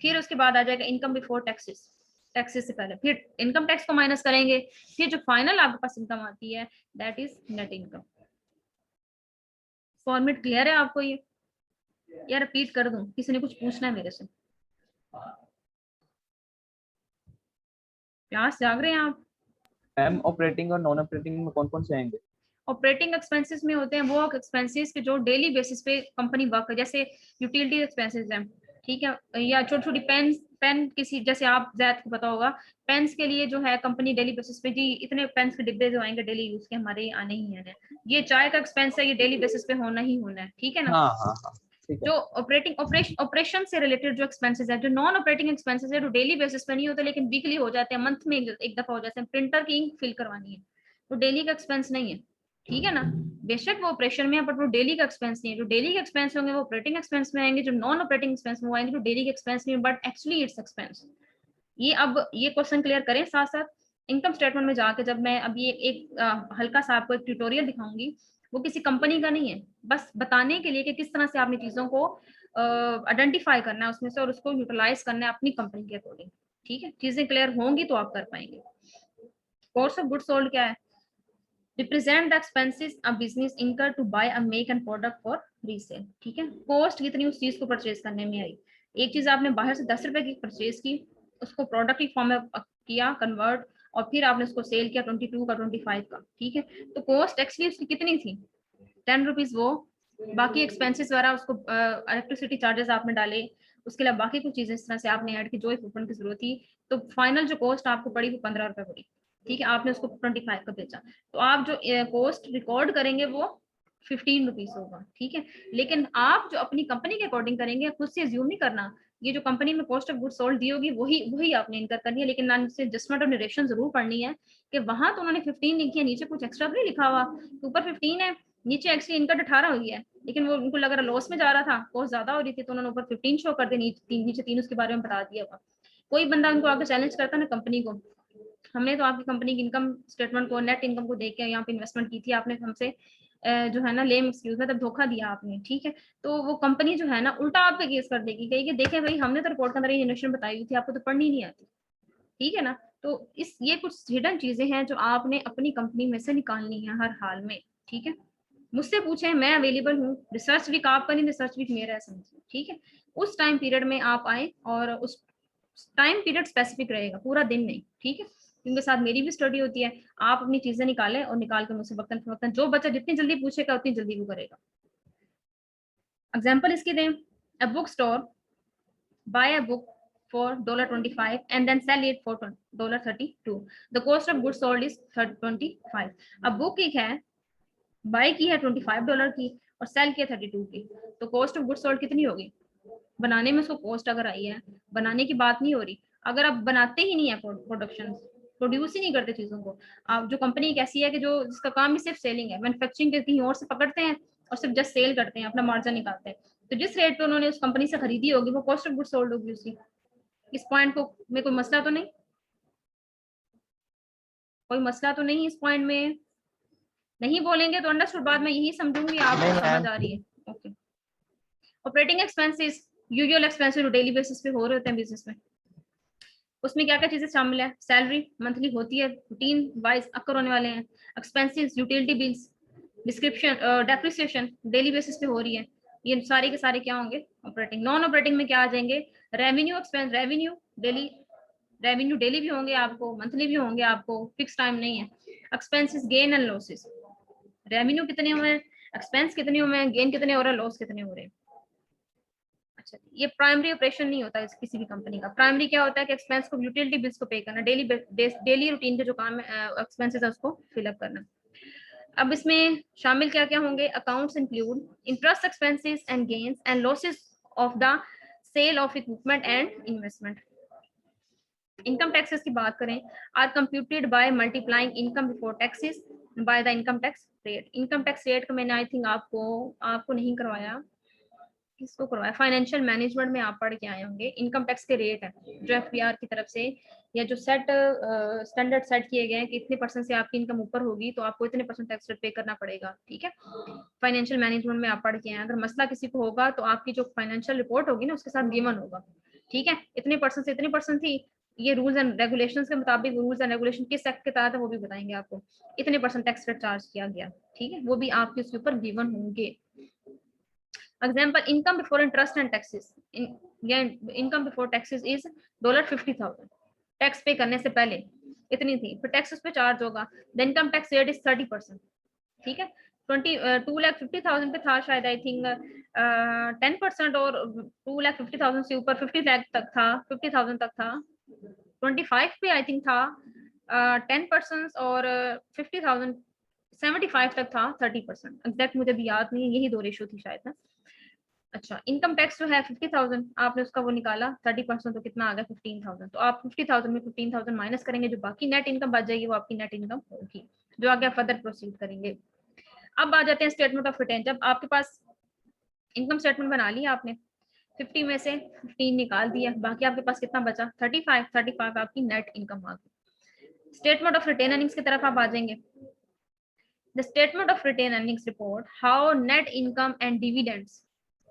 Speaker 1: फिर उसके बाद आ जाएगा इनकम बिफोर टैक्सेस, टैक्सेस से पहले, फिर इनकम टैक्स को माइनस करेंगे, फिर जो फाइनल आपके पास इनकम आती है that is net income. Format clear है आपको ये, या रिपीट कर दूं, किसी ने कुछ पूछना है मेरे से? क्लास जाग रहे हैं आप?
Speaker 2: मैम ऑपरेटिंग और नॉन ऑपरेटिंग में कौन कौन से आएंगे?
Speaker 1: ऑपरेटिंग एक्सपेंसेस में होते हैं वो एक्सपेंसेस के जो डेली बेसिस पे कंपनी वर्क है, जैसे यूटिलिटी एक्सपेंसेस हैं, ठीक है, या छोटी छोटी पेन किसी, जैसे आप जैद को पता होगा, पेन्स के लिए जो है कंपनी डेली बेसिस पे जी इतने पेन्स के डिब्बे जो आएंगे डेली यूज के हमारे आने ही आने, ये चाय का एक्सपेंस है, ये डेली बेसिस पे होना ही होना है, ठीक है ना।
Speaker 2: हाँ हाँ हाँ, ठीक है।
Speaker 1: जो ऑपरेशन से रिलेटेड जो एक्सपेंसेस है, जो नॉन ऑपरेटिंग एक्सपेंसेस है, जो डेली बेसिस पे नहीं होते लेकिन वीकली हो जाते हैं, मंथ में एक दफा हो जाते हैं, प्रिंटर की इंक फिल करवानी है, तो डेली का एक्सपेंस नहीं है, ठीक है ना। बेशक वो ऑपरेशन में है बट वो डेली का एक्सपेंस नहीं है, जो डेली के एक्सपेंस होंगे वो ऑपरेटिंग एक्सपेंस में आएंगे, जो नॉन ऑपरेटिंग एक्सपेंस में वो आएंगे जो डेली के एक्सपेंस नहीं है बट एक्चुअली इट्स एक्सपेंस। ये अब ये क्वेश्चन क्लियर करें साथ साथ इनकम स्टेटमेंट में जाके, जब मैं अभी हल्का सा आपको एक ट्यूटोरियल दिखाऊंगी, वो किसी कंपनी का नहीं है, बस बताने के लिए कि किस तरह से आपने चीजों को आइडेंटिफाई करना है उसमें से और उसको यूटिलाइज करना है अपनी कंपनी के अकॉर्डिंग, ठीक है। चीजें क्लियर होंगी तो आप कर पाएंगे। कॉस्ट ऑफ गुड्स सोल्ड क्या है? Represent the expenses a business incur to buy a make and product for resale, ठीक है। कॉस्ट कितनी उस चीज को परचेज करने में आई, एक चीज आपने बाहर से 10 रुपए की परचेज की, उसको प्रोडक्ट की फॉर्म में किया कन्वर्ट, और फिर आपने उसको सेल किया 22 का 25 का, ठीक है। तो कॉस्ट एक्चुअली उसकी कितनी थी? 10 रुपीज वो, बाकी एक्सपेंसेस वगैरह उसको इलेक्ट्रिसिटी चार्जेस आपने डाले, उसके अलावा बाकी कुछ चीजें इस तरह से आपने ऐड की जो इक्विपमेंट की जरूरत थी, तो फाइनल जो कॉस्ट आपको पड़ी वो 15 रुपए पड़ी, ठीक है। आपने उसको 25 का बेचा, तो आप जो कॉस्ट रिकॉर्ड करेंगे वो 15 रुपीज होगा, ठीक है। लेकिन आप जो अपनी कंपनी के अकॉर्डिंग करेंगे, खुद से एज्यूम नहीं करना, ये जो कंपनी में कॉस्ट ऑफ गुड्स सोल्ड दी होगी वही वही आपने इनकर करनी है, लेकिन ना से एडजस्टमेंट और नरेशन जरूर पढ़नी है कि वहां तो उन्होंने 15 लिखी है, नीचे कुछ एक्स्ट्रा भी लिखा हुआ, ऊपर 15 है, नीचे एक्चुअली इनकम 18 हुई है, लेकिन वो उनको लग रहा लॉस में जा रहा था, कॉस्ट ज्यादा हो रही थी, तो उन्होंने ऊपर 15 शो कर दिया, नीचे 3 उसके बारे में बता दिया हुआ। कोई बंदा उनको आगे चैलेंज करता ना कंपनी को, हमने तो आपकी कंपनी की इनकम स्टेटमेंट को, नेट इनकम को देख के यहाँ पे इन्वेस्टमेंट की थी, आपने हमसे जो है ना लेम एक्सक्यूज मतलब धोखा दिया आपने, ठीक है, तो वो कंपनी जो है ना उल्टा आप पे केस कर देगी, कहेगी देखे भाई हमने तो रिपोर्ट के अंदर ये इन्वेस्टमेंट बताई हुई थी, आपको तो पढ़नी नहीं आती, ठीक है ना। तो इस ये कुछ हिडन चीजें हैं जो आपने अपनी कंपनी में से निकालनी है हर हाल में, ठीक है। मुझसे पूछे, मैं अवेलेबल हूँ, रिसर्च वीक आपका नहीं, रिसर्च वीक मेरा है, समझिए, ठीक है। उस टाइम पीरियड में आप आए और उस टाइम पीरियड स्पेसिफिक रहेगा, पूरा दिन नहीं, ठीक है, उनके साथ मेरी भी स्टडी होती है, आप अपनी चीजें निकालें और निकाल के मुझसे वक्तन फवक्तन जो बच्चा जितनी जल्दी पूछेगा उतनी जल्दी वो करेगा। एग्जाम्पल इसकी दें, a book store buy a book for $25 and then sell it for $32. The cost of goods sold is 25. अब बुक एक है, बाय की है $25 की और सेल की है 32 की, तो कॉस्ट ऑफ गुड्स सोल्ड कितनी होगी? बनाने में उसको कॉस्ट अगर आई है, बनाने की बात नहीं हो रही, अगर आप बनाते ही नहीं है, प्रोडक्शन प्रोड्यूस ही नहीं करते चीजों को, आप जो कंपनी एक ऐसी है कि जो जिसका काम ही सिर्फ सेलिंग है, मैन्युफैक्चरिंग के कहीं और से पकड़ते हैं और सिर्फ जस्ट सेल करते हैं, अपना मार्जिन निकालते हैं, तो जिस रेट पे उन्होंने उस कंपनी से खरीदी होगी वो कॉस्ट ऑफ गुड्स सोल्ड होगी उसकी। इस पॉइंट को में कोई मसला तो नहीं, कोई मसला तो नहीं इस पॉइंट में? नहीं बोलेंगे तो अंडरस्टूड, बाद में यही समझूंगी आपको समझ आ रही है, okay. Operating expenses usual expenses जो डेली बेसिस पे हो रहे होते हैं बिजनेस में, उसमें क्या क्या चीजें शामिल है? सैलरी मंथली होती है, रूटीन वाइज अकर होने वाले हैं, expenses utility bills, description, depreciation daily basis पे हो रही है, ये सारे के सारे क्या होंगे, ऑपरेटिंग। नॉन ऑपरेटिंग में क्या आ जाएंगे, रेवेन्यू एक्सपेंस, रेवेन्यू डेली भी होंगे आपको, मंथली भी होंगे आपको, फिक्स टाइम नहीं है। Expenses, gain and losses, revenue कितने हुए हैं, एक्सपेंस कितने हुए हैं, गेन कितने हो रहे हैं, लॉस कितने हो रहे हैं। अच्छा, ये प्राइमरी ऑपरेशन नहीं होता है किसी भी कंपनी का। प्राइमरी क्या होता है कि एक्सपेंस को, यूटिलिटी बिल्स को पे करना, डेली रूटीन के जो काम है, एक्सपेंसेस है उसको फिलअप करना। अब इसमें शामिल क्या क्या होंगे, accounts include interest expenses and gains and losses of the sale of equipment and investment. Income taxes की बात करें, are computed by multiplying income before taxes by the income tax rate. Income tax rate का मैंने I think आपको नहीं करवाया, किसको करवाया, फाइनेंशियल मैनेजमेंट में आप पढ़ के आए होंगे। इनकम टैक्स के रेट है जो एफबीआर की तरफ से, या जो स्टैंडर्ड सेट किए गए हैं कि इतने परसेंट से आपकी इनकम ऊपर होगी तो आपको इतने परसेंट टैक्स रेट पे करना पड़ेगा, ठीक है। फाइनेंशियल मैनेजमेंट में आप पढ़ के आए, अगर मसला किसी को होगा तो आपकी जो फाइनेंशियल रिपोर्ट होगी ना उसके साथ गिवन होगा, ठीक है, इतने परसेंट से इतने परसेंट थी, ये रूल्स एंड रेगुलेशंस के मुताबिक, रूल्स एंड रेगुलेशन किस एक्ट के तहत है वो भी बताएंगे आपको, इतने परसेंट टैक्स रेट चार्ज किया गया, ठीक है, वो भी आपके उसके ऊपर गिवन होंगे। Example, income before interest and taxes, income before taxes is $50,000, tax पे करने से पहले इतनी थी, फिर टैक्स उस पर चार्ज होगा, the income tax rate is 30%, ठीक है। 2,50,000 पे था शायद, आई थिंक 10%, और 2,50,000 से ऊपर 50 लाख तक था, 50,000 तक था, 25 पे आई थिंक था 10%, और 50,000 75 तक था 30%, एग्जैक्ट मुझे भी याद नहीं है, यही दो रेशो थी शायद ना। अच्छा, इनकम टैक्स जो है 50,000, आपने उसका वो निकाला 30%, तो कितना आ गया 15,000, तो आप 50,000 में 15,000 माइनस करेंगे, जो बाकी नेट इनकम बच जाएगी वो आपकी नेट इनकम होगी, जो आगे आप फर्दर प्रोसीड करेंगे। अब आ जाते हैं स्टेटमेंट ऑफ रिटर्न। जब आपके पास इनकम स्टेटमेंट बना लिया आपने, 50 में से 15 निकाल दिया, बाकी आपके पास कितना बचा 35 आपकी नेट इनकम आ गई। स्टेटमेंट ऑफ रिटेन अर्निंग्स की तरफ आप आ जाएंगे। The statement of retained earnings report how net income and dividends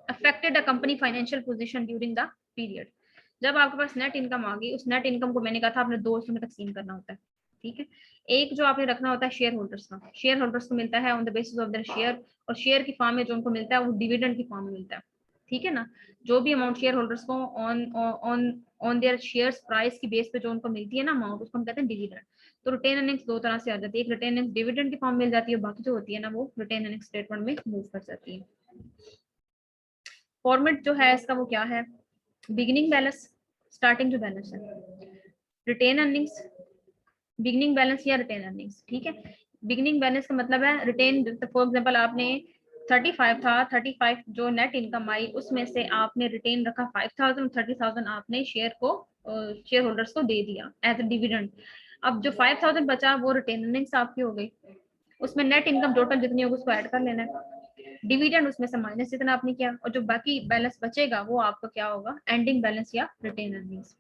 Speaker 1: affected a company financial position during the period. जब आपके पास नेट इनकम आ गई, उस नेट इनकम को मैंने कहा था आपने दो हिस्सों में तकसीम करना होता है, ठीक है। एक जो आपने रखना होता है शेयर होल्डर्स का, शेयर होल्डर्स को मिलता है on the basis of their share, और शेयर की फॉर्म में जो उनको मिलता है वो डिविडेंड की फॉर्म में मिलता है, ठीक है ना। जो भी अमाउंट शेयर होल्डर्स को on on on their shares price की बेस पे जो उनको मिलती है ना अमाउंट, उसको हम कहते हैं डिविडेंड। तो रिटेन अर्निंग्स दो तरह से आ जाती है, एक रिटेन अर्निंग्स डिविडेंड की फॉर्म मिल जाती है, बाकी जो होती है ना वो रिटेन अर्निंग्स स्टेटमेंट में मूव कर जाती है। फॉर्मेट जो है इसका वो क्या है, बिगिनिंग बैलेंस, स्टार्टिंग जो बैलेंस है, रिटेन अर्निंग्स, बिगिनिंग बैलेंस या रिटेन अर्निंग्स, ठीक है। बिगिनिंग बैलेंस का मतलब है रिटेन, फॉर एग्जांपल आपने 35 था, 35 जो नेट इनकम आई उसमें से आपने रिटेन रखा 5,000, 30,000 आपने शेयर होल्डर्स को दे दिया एज अ डिविडेंड। अब जो 5,000 बचा वो रिटेन अर्निंग्स आपकी हो गई, उसमें नेट इनकम टोटल जितनी होगी उसको ऐड कर लेना है, डिविडेंड उसमें से माइनस जितना आपने किया, और जो बाकी बैलेंस बचेगा वो आपका क्या होगा, एंडिंग बैलेंस या retained earnings.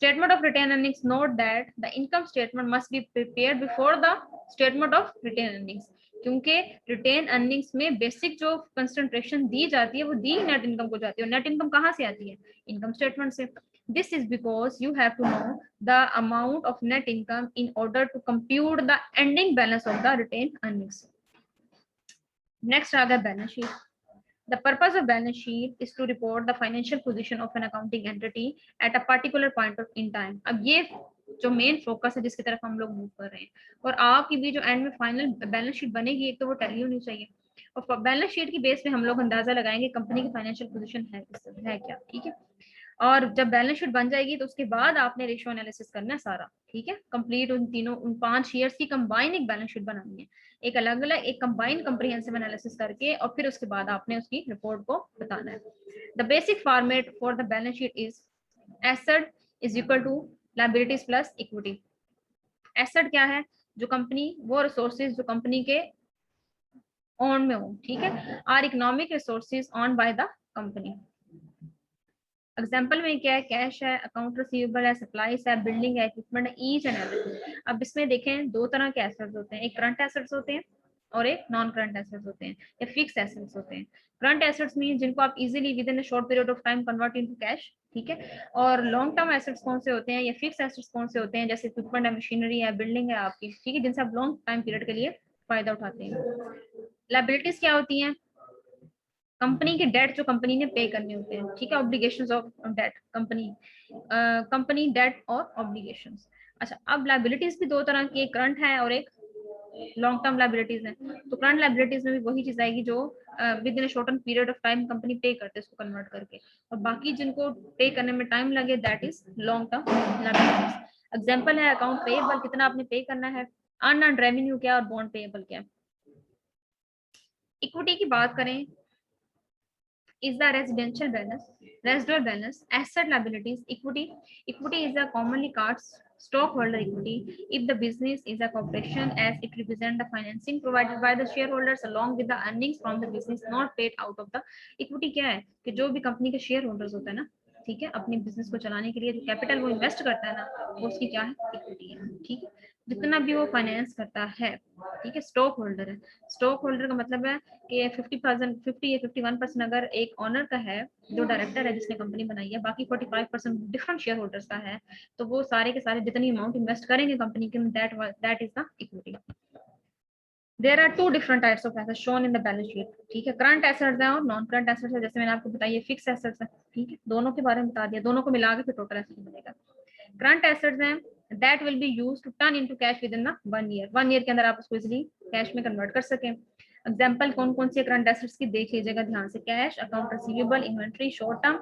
Speaker 1: Statement of retained earnings, note that the income statement must be prepared before the statement of retained earnings, क्योंकि रिटेन अर्निंग्स में बेसिक जो कंसंट्रेशन दी जाती है वो दी नेट इनकम को जाती है, और नेट इनकम कहाँ से आती है, इनकम स्टेटमेंट से। This is because you have to know the amount of net income in order to compute the ending balance of the retained earnings. Next आ गया balance sheet. The purpose of balance sheet is to report the financial position of an accounting entity at a particular point in time. अब ये जो main focus है जिसकी तरफ हम लोग मूव कर रहे हैं, और आपकी भी जो एंड में फाइनल बैलेंस शीट बनेगी एक तो वो टैली होनी चाहिए, और बैलेंस शीट की बेस पे हम लोग अंदाजा लगाएंगे कंपनी की फाइनेंशियल पोजीशन है क्या, ठीक है। और जब बैलेंस शीट बन जाएगी तो उसके बाद आपने रेशियो एनालिसिस करना है सारा, ठीक है, कंप्लीट उन तीनों उन 5 ईयर्स की कंबाइन एक बैलेंस शीट बनानी है, एक अलग अलग एक कंबाइन कंप्रिहेंसिव एनालिसिस करके, और फिर उसके बाद आपने उसकी रिपोर्ट को बताना है। The basic format for the balance sheet is asset is equal to liabilities plus equity. Asset क्या है, जो कंपनी, वो रिसोर्सेज जो कंपनी के ओन में हो, ठीक है, are economic resources owned by the company. Example में क्या है, कैश है, अकाउंट रिसीवेबल है, सप्लाईज है, बिल्डिंग है, इक्विपमेंट है, ईच एंड एवरीथिंग। अब इसमें देखें दो तरह के एसेट्स होते हैं, एक करंट एसेट्स होते हैं और एक नॉन करंट एसेट्स होते हैं, या फिक्स एसेट्स होते हैं। करंट एसेट्स मीन जिनको आप easily with in a short period of time convert into cash, ठीक है। और लॉन्ग टर्म एसेट्स कौन से होते हैं, या फिक्स एसेट्स कौन से होते हैं, जैसे इक्विपमेंट है, मशीनरी है, बिल्डिंग है आपकी, ठीक है, जिनसे आप लॉन्ग टाइम पीरियड के लिए फायदा उठाते हैं। लायबिलिटीज क्या होती हैं? कंपनी के डेट जो कंपनी ने पे करने होते हैं, ठीक है, obligations of debt, company debt और ऑब्लिगेशंस। अच्छा, अब लायबिलिटीज भी दो तरह की, एक करंट है और एक लॉन्ग टर्म लायबिलिटीज है। तो करंट लायबिलिटीज में भी वही चीज आएगी जो with in shorten period of time company पे करते हैं उसको कन्वर्ट करके, और बाकी जिनको पे करने में टाइम लगे that is long term liabilities. Example है अकाउंट पेएबल, कितना आपने पे करना है, अनअर्न्ड रेवेन्यू क्या और बॉन्ड पेएबल क्या। इक्विटी की बात करें, is the residual balance, asset liabilities, equity is a commonly called stockholder equity if the business is a corporation, as it represents the financing provided by the shareholders along with the earnings from the business not paid out of the equity। क्या है कि जो भी company के share holders होता है ना, ठीक है, अपने बिजनेस को चलाने के लिए जो कैपिटल वो इन्वेस्ट करता है ना, वो उसकी क्या है, इक्विटी है। ठीक है, जितना भी वो फाइनेंस करता है, ठीक है, स्टॉक होल्डर है। स्टॉक होल्डर का मतलब है कि 50 या 51% अगर एक ऑनर का है, जो डायरेक्टर है जिसने कंपनी बनाई है, बाकी 45% डिफरेंट शेयर होल्डर्स का है, तो वो सारे के सारे जितनी अमाउंट इन्वेस्ट करेंगे कंपनी के, that is the equity. There are two different types of assets shown in the balance sheet. ठीक है, करंट एसेट्स है और नॉन करंट एसेट्स है। जैसे मैंने आपको बताया फिक्स एसेट्स है, ठीक है, दोनों के बारे में बता दिया, दोनों को मिला के फिर टोटल एसेट बनेगा। करंट एसेट्स हैं that will be used to turn into cash within the 1 year। 1 year के अंदर आप उसको इजिली कैश में कन्वर्ट कर सकें। एग्जाम्पल कौन कौन से करंट एसेट्स की देख लीजिएगा ध्यान से, cash, account receivable, inventory, short term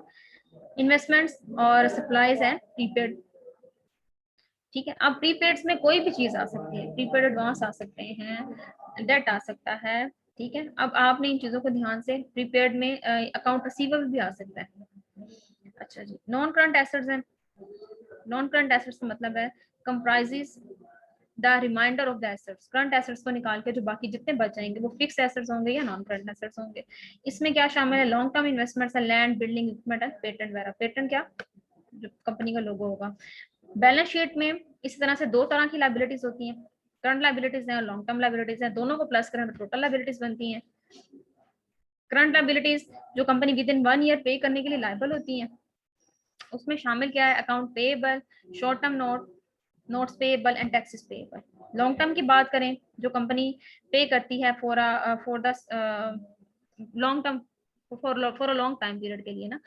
Speaker 1: investments और सप्लाईज एंड प्रीपेड। ठीक है, अब प्रीपेड्स में कोई भी चीज आ सकती है, प्रीपेड एडवांस आ सकते हैं, डेट आ सकता है। ठीक है, अब आपने इन चीजों को ध्यान से, प्रीपेड में अकाउंट रिसीवेबल भी आ सकता है। अच्छा जी, नॉन करंट एसेट्स हैं। नॉन करंट एसेट्स का मतलब है comprises the reminder of the assets. Current assets को निकाल के जो बाकी जितने बच जाएंगे वो फिक्स एसेट्स होंगे या नॉन करंट एसेट्स होंगे। इसमें क्या शामिल है, लॉन्ग टर्म इन्वेस्टमेंट्स है, land, building, equipment and patent वगैरह। पेटेंट क्या, जो कंपनी का लोगो होगा। बैलेंस शीट में इसी तरह से दो तरह की लायबिलिटीज होती हैं, करंट लायबिलिटीज है और लॉन्ग टर्म लायबिलिटीज है। दोनों को प्लस करें तो टोटल लायबिलिटीज बनती हैं। करंट लायबिलिटीज जो कंपनी विद इन 1 ईयर पे करने के लिए लायबल होती हैं, उसमें शामिल क्या है, account payable, short term notes payable and taxes payable. Long term की बात करें, जो कंपनी पे करती है for the long term, for a long time period के लिए ना,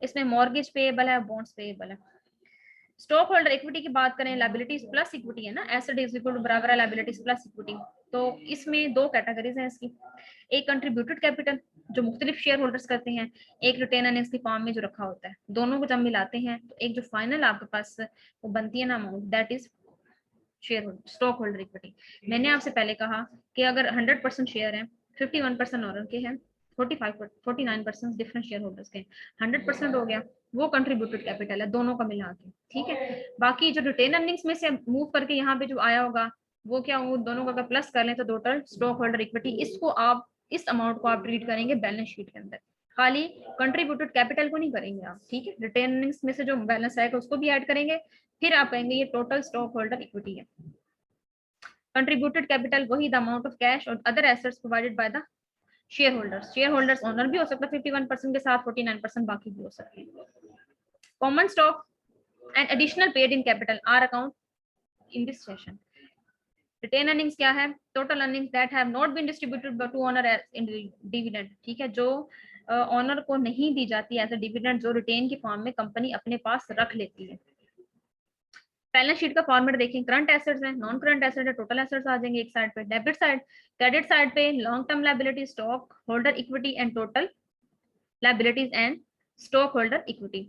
Speaker 1: इसमें मॉर्गेज पेएबल है, बॉन्ड्स पेएबल है। स्टॉक होल्डर इक्विटी की बात करें, लायबिलिटीज प्लस इक्विटी है ना, एसेट इज इक्वल टू बराबर है लायबिलिटीज प्लस इक्विटी। तो इसमें दो कैटेगरीज हैं इसकी, एक कंट्रीब्यूटेड कैपिटल जो मुख्तलिफ शेयर होल्डर्स करते हैं, एक रिटेन अर्निंग्स की फॉर्म में जो रखा होता है। दोनों को जब मिलाते हैं तो एक जो फाइनल आपके पास वो बनती है ना amount, that is share holder, stock holder equity. मैंने आपसे पहले कहा कि अगर 100% शेयर है, 51% ऑनर के हैं, 49% डिफरेंट शेयर होल्डर्स के, 100% हो गया, वो कंट्रीब्यूटेड कैपिटल है दोनों का मिला के। ठीक है, बाकी जो रिटेन अर्निंग्स में से मूव करके यहाँ पे जो आया होगा वो क्या, वो दोनों का अगर प्लस कर लें तो टोटल स्टॉक होल्डर इक्विटी। इसको आप, इस अमाउंट को आप ट्रीट करेंगे बैलेंस शीट के अंदर, खाली कंट्रीब्यूटेड कैपिटल को नहीं करेंगे आप। ठीक है, रिटेन अर्निंग्स में से जो बैलेंस आएगा उसको भी ऐड करेंगे, फिर आप कहेंगे ये टोटल स्टॉक होल्डर इक्विटी है। कंट्रीब्यूटेड कैपिटल वही द अमाउंट ऑफ कैश और other assets provided by the share holders. Share holders owner भी हो सकता है 51% के साथ, 49% बाकी भी हो सकते हैं। Common stock and additional paid in capital are account in this session. Retained earnings क्या है, total earnings that have not been distributed to owner as in dividend. ठीक है, जो ओनर को नहीं दी जाती एज अ डिविडेंड, जो रिटेन की फॉर्म में कंपनी अपने पास रख लेती है। बैलेंस शीट का फॉर्मेट देखें, करंट एसेट्स है, नॉन करंट एसेट है, टोटल एसेट्स आ जाएंगे एक साइड पे, डेबिट साइड, क्रेडिट साइड पे long term liability, stock holder equity and total liabilities and stock holder equity.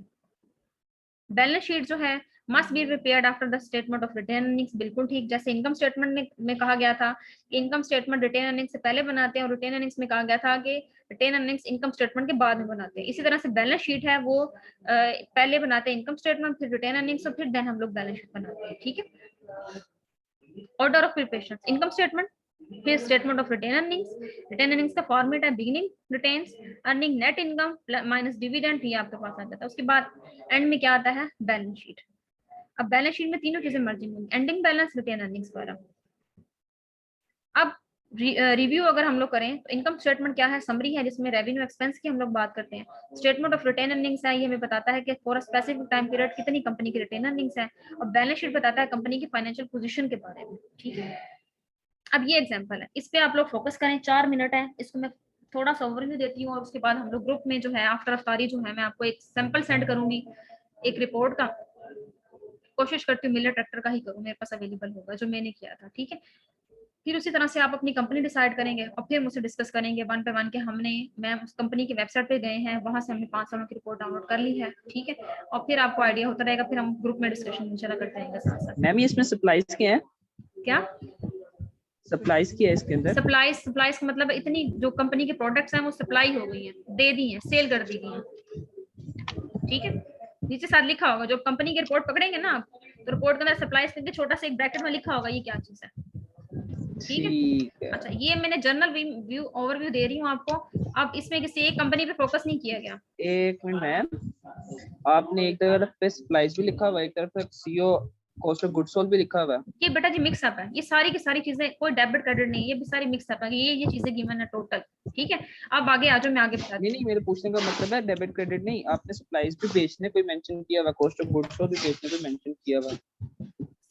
Speaker 1: Balance sheet जो है must be prepared after the statement of retained earnings. बिल्कुल ठीक, जैसे इनकम स्टेटमेंट में कहा गया था कि इनकम स्टेटमेंट रिटेन अर्निंग्स से पहले बनाते हैं, और रिटेन अर्निंग्स में कहा गया था कि रिटेन अर्निंग्स इनकम स्टेटमेंट के बाद में बनाते हैं। इसी तरह से बैलेंस शीट है वो पहले बनाते हैं इनकम स्टेटमेंट, फिर रिटेन अर्निंग्स और फिर देन हम लोग बैलेंस शीट बनाते हैं। ठीक है, order of preparation, income statement, फिर statement of retained earnings. Retained earnings का फॉर्मेट है beginning retained earning net income minus dividend, ये आपके पास आ जाता है। उसके बाद एंड में क्या आता है, बैलेंस शीट। अब बैलेंस शीट में तीनों चीजें मर्जिंग होंगी, एंडिंग बैलेंस, रिटेन अर्निंग्स वगैरह। अब रिव्यू अगर हम लोग करें तो इनकम स्टेटमेंट क्या है, समरी है जिसमें रेवेन्यू एक्सपेंस की हम लोग बात करते हैं। स्टेटमेंट ऑफ रिटेन अर्निंग्स है, ये हमें बताता है कि for a specific time period कितनी कंपनी की रिटेन अर्निंग्स है। और बैलेंस शीट बताता है कंपनी की फाइनेंशियल पोजीशन के बारे में। ठीक है, अब ये एग्जांपल है, इस पे आप लोग फोकस करें, 4 मिनट है, इसको मैं थोड़ा सा ओवरव्यू देती हूँ और उसके बाद हम लोग ग्रुप में जो है आफ्टर अफ्तारी जो है मैं आपको एक सैंपल सेंड करूंगी एक रिपोर्ट का, कोशिश करती हूँ मिलर ट्रैक्टर का ही करूँ, मेरे पास अवेलेबल होगा जो मैंने किया था, ठीक है। फिर उसी तरह से आप अपनी कंपनी डिसाइड करेंगे और फिर मुझसे डिस्कस करेंगे वन पे वन के हमने मैम उस कंपनी की वेबसाइट पे गए हैं, वहां से हमने 5 सालों की रिपोर्ट डाउनलोड कर ली है, ठीक है। और फिर आपको आइडिया होता रहेगा, फिर हम ग्रुप में डिस्कशन इंशाल्लाह करते रहेंगे साथ साथ।
Speaker 2: मैम ये इसमें सप्लाईज क्या है?
Speaker 1: क्या
Speaker 2: सप्लाईज क्या है इसके अंदर?
Speaker 1: सप्लाईज का मतलब इतनी जो कंपनी के प्रोडक्ट्स हैं वो सप्लाई हो गई हैं, दे दी हैं, सेल कर दी गई हैं, ठीक है। नीचे साथ लिखा होगा, जो कंपनी की रिपोर्ट पकड़ेंगे ना आप, तो रिपोर्ट के अंदर सप्लाईज करके छोटा सा एक ब्रैकेट में लिखा होगा ये क्या चीज है, ठीक है।
Speaker 2: ठीक है।
Speaker 1: अच्छा, ये मैंने जनरल व्यू ओवरव्यू दे रही हूँ आपको, अब इसमें किसी एक कंपनी पे फोकस नहीं किया गया।
Speaker 2: एक मिनट मैम, आपने एक तरफ पे सप्लाईज भी लिखा हुआ है, एक तरफ पे CO cost of goods sold भी लिखा हुआ है।
Speaker 1: ये बेटा जी मिक्स अप है, ये सारी की सारी चीजें, कोई डेबिट क्रेडिट नहीं, ये भी सारी मिक्स अप है, ये चीजें गिवन है टोटल, ठीक है। अब आगे आ जाओ, मैं आगे बताती
Speaker 2: नहीं नहीं, मेरे पूछने का मतलब है डेबिट क्रेडिट नहीं, आपने सप्लाईज भी बेचने कोई मेंशन किया हुआ, कॉस्ट ऑफ गुड्स सोल्ड भी बेचने कोई मेंशन किया हुआ।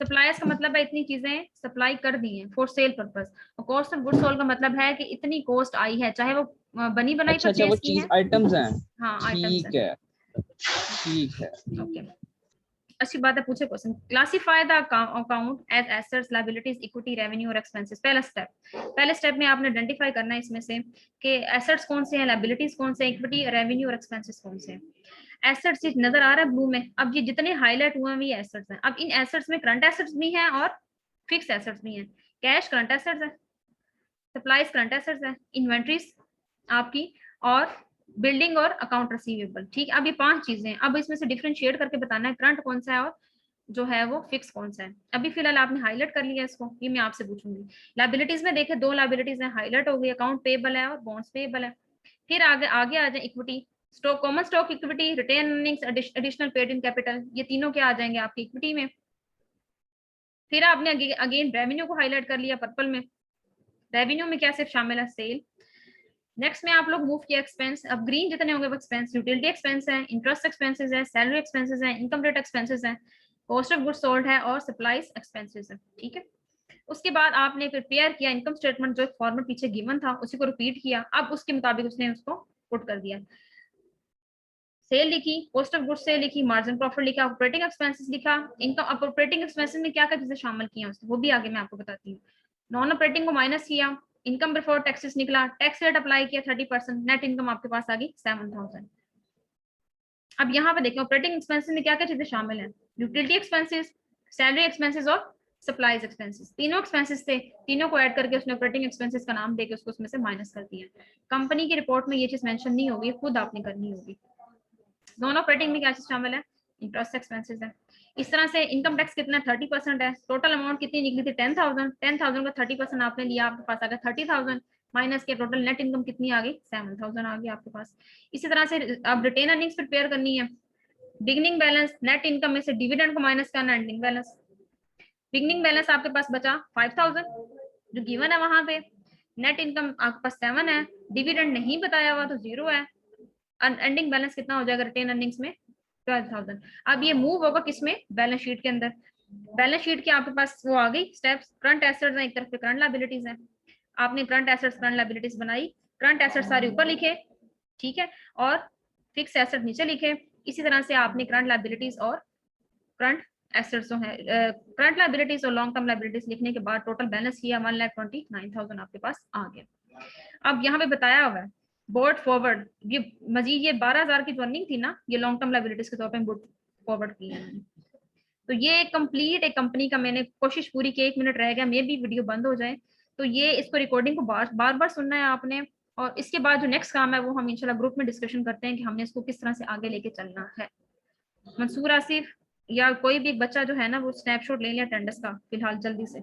Speaker 1: सप्लायर्स का मतलब है इतनी चीजें सप्लाई कर दी हैं फॉर सेल पर्पस, और कॉस्ट ऑफ गुड्स सोल्ड का मतलब है कि इतनी कॉस्ट आई है, चाहे वो बनी बनाई
Speaker 2: अच्छा अच्छा, वो
Speaker 1: परचेज की
Speaker 2: चीज
Speaker 1: है।
Speaker 2: आइटम्स हैं।
Speaker 1: हाँ आइटम्स
Speaker 2: ठीक
Speaker 1: है,
Speaker 2: है ठीक है।
Speaker 1: ओके। अच्छी बात है, पूछे question. Classify the account as assets, liabilities, equity, revenue और एक्सपेंसेस। पहले स्टेप में आपने आइडेंटिफाई करना है इसमें से कि एसेट्स कौन से हैं, लायबिलिटीज कौन से हैं, इक्विटी, रेवेन्यू और एक्सपेंसेस कौन से हैं। एसेट्स नजर आ रहा है ब्लू में, अब ये जितने हाईलाइट हुए हैं ये एसेट्स हैं। अब इन एसेट्स में करंट एसेट्स भी हैं और फिक्स एसेट्स भी हैं। कैश करंट एसेट्स है, सप्लाईज करंट एसेट्स है, इन्वेंट्रीज आपकी, और बिल्डिंग और अकाउंट रिसीवेबल, ठीक है। अब ये 5 चीजें हैं, अब इसमें से डिफरेंशिएट करके बताना है करंट कौन सा है और जो है वो फिक्स कौन सा है। अभी फिलहाल आपने हाईलाइट कर लिया इसको, ये मैं आपसे पूछूंगी। लायबिलिटीज में देखे 2 लायबिलिटीज हैं, हाईलाइट हो गई, अकाउंट पेबल है और बॉन्ड्स पेबल है। फिर आगे आगे आ जाए equity, stock, common stock equity, retained earnings, additional paid in capital, ये तीनों क्या आ जाएंगे आपकी इक्विटी में। फिर आपने अगेन रेवेन्यू को हाईलाइट कर लिया पर्पल में, रेवेन्यू में क्या सिर्फ शामिल है सेल। नेक्स्ट में आप लोग मूव किया एक्सपेंस, अब ग्रीन जितने होंगे वो एक्सपेंस, यूटिलिटी एक्सपेंस है, इंटरेस्ट एक्सपेंसेस है, सैलरी एक्सपेंसेस है, इनकम रेट एक्सपेंसेस है, कॉस्ट ऑफ गुड्स सोल्ड है और सप्लाईज एक्सपेंसेस है, ठीक है। उसके बाद आपने प्रिपेयर किया इनकम स्टेटमेंट, जो फॉर्मेट पीछे गिवन था उसी को रिपीट किया, अब उसके मुताबिक उसने उसको पुट कर दिया। सेल लिखी, कॉस्ट ऑफ गुड्स सेल लिखी, मार्जिन प्रॉफिट लिखा, ऑपरेटिंग एक्सपेंसेस लिखा, इनकम। अब ऑपरेटिंग एक्सपेंसेस में क्या क्या चीजें शामिल की हैं उसने वो भी आगे मैं आपको बताती हूँ। नॉन ऑपरेटिंग को माइनस किया, इनकम बिफोर टैक्सेस निकला, टैक्स रेट अप्लाई किया 30%, नेट इनकम आपके पास आ गई 7000। अब यहाँ पे देखिए ऑपरेटिंग एक्सपेंसेस में क्या क्या चीजें शामिल है, यूटिलिटी एक्सपेंसेस, सैलरी एक्सपेंसेस और सप्लाईज एक्सपेंसेस, तीनों एक्सपेंसेस थे, तीनों को ऐड करके उसने ऑपरेटिंग एक्सपेंसेस का नाम देके उसको उसमें से माइनस कर दिया। कंपनी की रिपोर्ट में ये चीज मेंशन नहीं होगी, खुद आपने करनी होगी। नॉन ऑपरेटिंग में क्या चीज शामिल है, इंटरेस्ट एक्सपेंसेस है। इस तरह से इनकम टैक्स कितना 30% है, टोटल अमाउंट कितनी निकली थी 10,000, 10,000 का 30% आपने लिया, आपके पास आ गया 30,000, माइनस के टोटल नेट इनकम कितनी आ गई 7,000 आ गई आपके पास। इसी तरह से अब रिटेन अर्निंग्स प्रिपेयर करनी है, बिगनिंग बैलेंस, नेट इनकम में से डिविडेंड को माइनस करना, एंडिंग बैलेंस। बिगनिंग बैलेंस आपके पास बचा 5,000 जो गिवन है वहां पे, नेट इनकम आपके पास 7 है, डिविडेंड नहीं बताया हुआ तो 0 है, एंडिंग बैलेंस कितना हो जाएगा रिटेन अर्निंग्स में 12,000। अब ये मूव होगा किसमें, बैलेंस शीट के अंदर। बैलेंस शीट की आपके पास वो आ गई स्टेप्स, करंट एसेट्स है एक तरफ पे, करंट लायबिलिटीज है, आपने करंट एसेट्स करंट लायबिलिटीज बनाई, करंट एसेट्स सारे ऊपर लिखे, ठीक है, और फिक्स एसेट नीचे लिखे। इसी तरह से आपने करंट लायबिलिटीज और करंट एसेट्स जो है, करंट लायबिलिटीज और लॉन्ग टर्म लायबिलिटीज लिखने के बाद टोटल बैलेंस किया 1,29,000 आपके पास आ गया। अब यहाँ पे बताया हुआ है बोर्ड फॉरवर्ड, ये मजीद ये 12,000 की जो अर्निंग थी ना, ये लॉन्ग टर्म लायबिलिटीज के तौर पे बोर्ड फॉरवर्ड की है मैंने। तो ये कंप्लीट एक कंपनी का मैंने कोशिश पूरी की, 1 मिनट रह गया, मे भी वीडियो बंद हो जाए, तो ये इसको रिकॉर्डिंग को बार बार सुनना है आपने। और इसके बाद जो नेक्स्ट काम है वो हम इंशाल्लाह ग्रुप में डिस्कशन करते हैं कि हमने इसको किस तरह से आगे लेके चलना है। मंसूर आसिफ या कोई भी एक बच्चा जो है ना वो स्नैपशॉट ले लिया अटेंडेंस का फिलहाल जल्दी से।